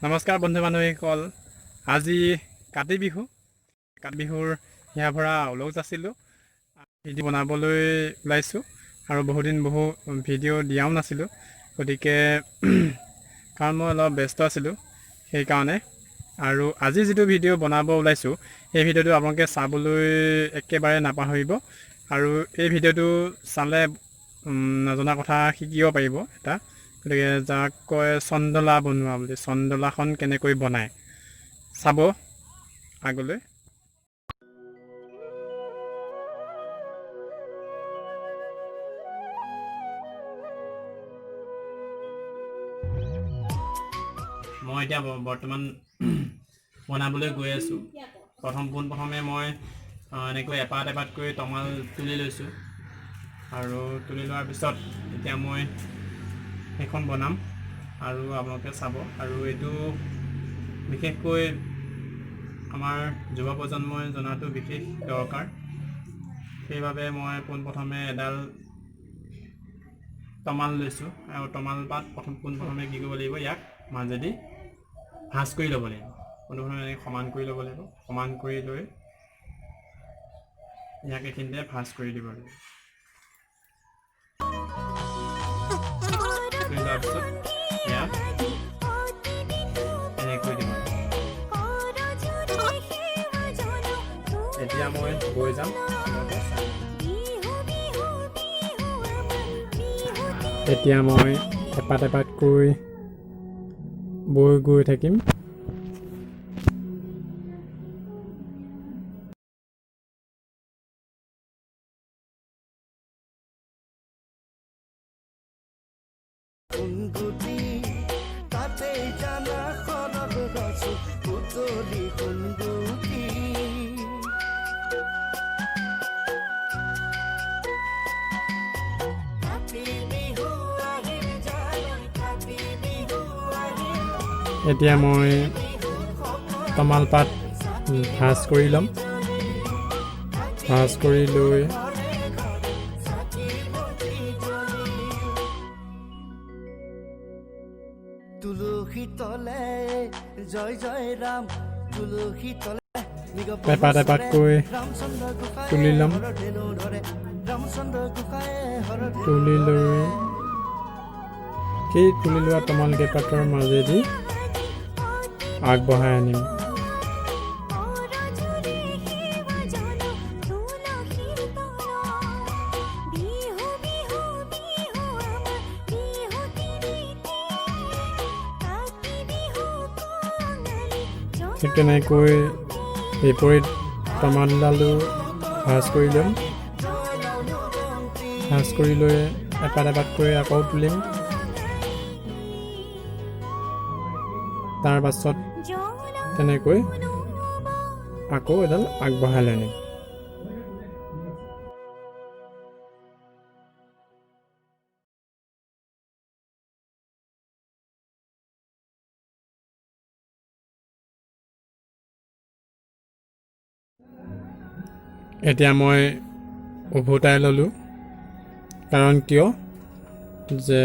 নমস্কাৰ বন্ধু বান্ধৱীসকল। আজি কাতি বিহু। কাতি বিহুৰ হিয়া ভৰা ওলগ আছিলোঁ। ভিডিঅ' বনাবলৈ ওলাইছোঁ আৰু বহুদিন ভিডিঅ' দিয়াও নাছিলোঁ, গতিকে কাৰণ মই অলপ ব্যস্ত আছিলোঁ সেইকাৰণে। আৰু আজি যিটো ভিডিঅ' বনাব ওলাইছোঁ সেই ভিডিঅ'টো আপোনালোকে চাবলৈ একেবাৰে নাপাহৰিব। আৰু এই ভিডিঅ'টো চালে নজনা কথা শিকিব পাৰিব এটা। গতিকে যাক কয় চন্দলা বনোৱা বুলি, চন্দলাখন কেনেকৈ বনায় চাব আগলৈ। মই এতিয়া বৰ্তমান বনাবলৈ গৈ আছোঁ। পোনপ্ৰথমে মই এনেকৈ এপাত এপাতকৈ তমাল তুলি লৈছোঁ আৰু তুলি লোৱাৰ পিছত এতিয়া মই সেইখন বনাম আৰু আপোনালোকে চাব। আৰু এইটো বিশেষকৈ আমাৰ যুৱ প্ৰজন্মই জনাটো বিশেষ দৰকাৰ। সেইবাবে মই পোনপ্ৰথমে এডাল তমাল লৈছোঁ আৰু তমাল পাত পোনপ্ৰথমে কি কৰিব লাগিব, ইয়াক মাজেদি ভাঁজ কৰি ল'ব লাগিব। পোনপ্ৰথমে এনেকৈ সমান কৰি ল'ব লাগিব। সমান কৰি লৈ ইয়াক এইখিনিতে ভাঁজ কৰি দিব লাগিব। কৰি লোৱাৰ পিছত ইয়াত এনেকৈ দিব লাগিব। এতিয়া মই গৈ যাম। এতিয়া মই এপাত এপাতকৈ বৈ গৈ থাকিম। এতিয়া মই তমাল পাত ভাঁজ কৰি ল'ম। ভাঁজ কৰি লৈ তুলসী তলে জয় জয় ৰাম, তুলসী তলে এপাত এপাতকৈ তুলি ল'ম। তুলি লৈ সেই তুলি লোৱা তমাল কেইপাতৰ মাজেদি আগবঢ়াই আনিম। ঠিক তেনেকৈ বিপৰীত তমালডালো ভাঁজ কৰি ল'ম। ভাঁজ কৰি লৈ এপাত এপাতকৈ আকৌ তুলিম। তাৰ পাছত তেনেকৈ আকৌ এডাল আগবঢ়াই লৈ আনিম। এতিয়া মই উভতাই ল'লোঁ, কাৰণ কিয় যে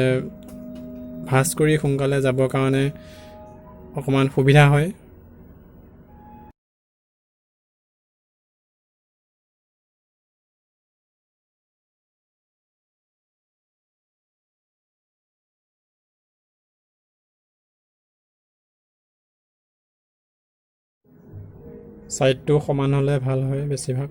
ভাঁজ কৰি সোনকালে যাবৰ কাৰণে অকণমান সুবিধা হয়। ছাইডটো সমান হ'লে ভাল হয় বেছিভাগ।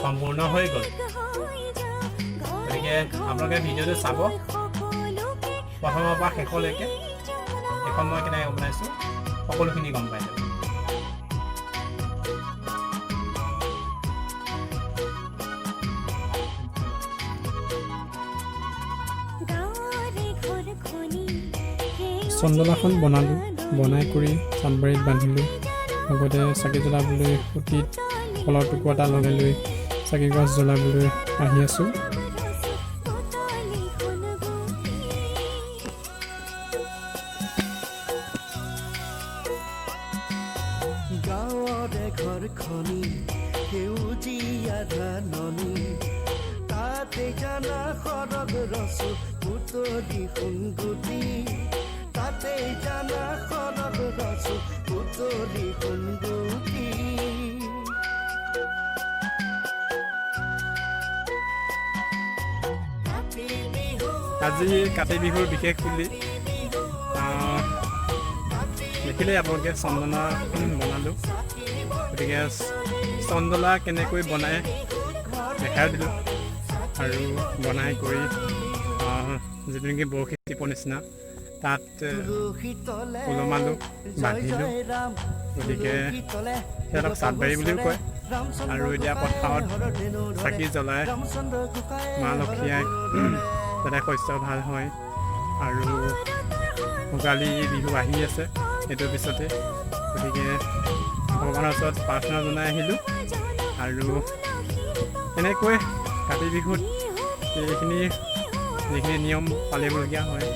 সম্পূৰ্ণ হৈ গ'ল। গতিকে আপোনালোকে ভিডিঅ'টো চাব প্ৰথমৰ পৰা শেষলৈকে। এখন মই কেনেকৈ বনাইছোঁ সকলোখিনি গম পাই যাব। চন্দলাখন বনালোঁ, বনাই কৰি চান্দবাৰীত বান্ধিলোঁ। লগতে চাকি জ্বলাবলৈ খুঁটিত কলৰ টুকুৰা এটা লগাই লৈ চাকি গছ জ্বলাবলৈ আহি আছোঁ। গাঁৱৰে ঘৰখনি সেউজীয়া ধাননি, তাতে জানা সৰগ ৰচো পুতলি সোণগুটি, তাতে জানা সৰগ ৰচো পুতলি সোণগুটি। আজি কাতি বিহুৰ বিশেষ বুলি দেখিলে আপোনালোকে চন্দনা বনালোঁ। গতিকে চন্দনা কেনেকৈ বনাই দেখাই দিলোঁ আৰু বনাই কৰি যিটো নেকি বৰশী টিপৰ নিচিনা তাত ওলমালোঁ, বান্ধিলোঁ। গতিকে সিহঁতক চান্দবাৰী বুলিও কয়। আৰু এতিয়া পথাৰত চাকি জ্বলাই মা লক্ষ্মীয়ে যাতে শস্য ভাল হয় আৰু ভোগালী বিহু আহি আছে সেইটোৰ পিছতে। গতিকে ভগৱানৰ ওচৰত প্ৰাৰ্থনা জনাই আহিলোঁ। আৰু এনেকৈ কাতি বিহুত এইখিনি যিখিনি নিয়ম পালিবলগীয়া হয়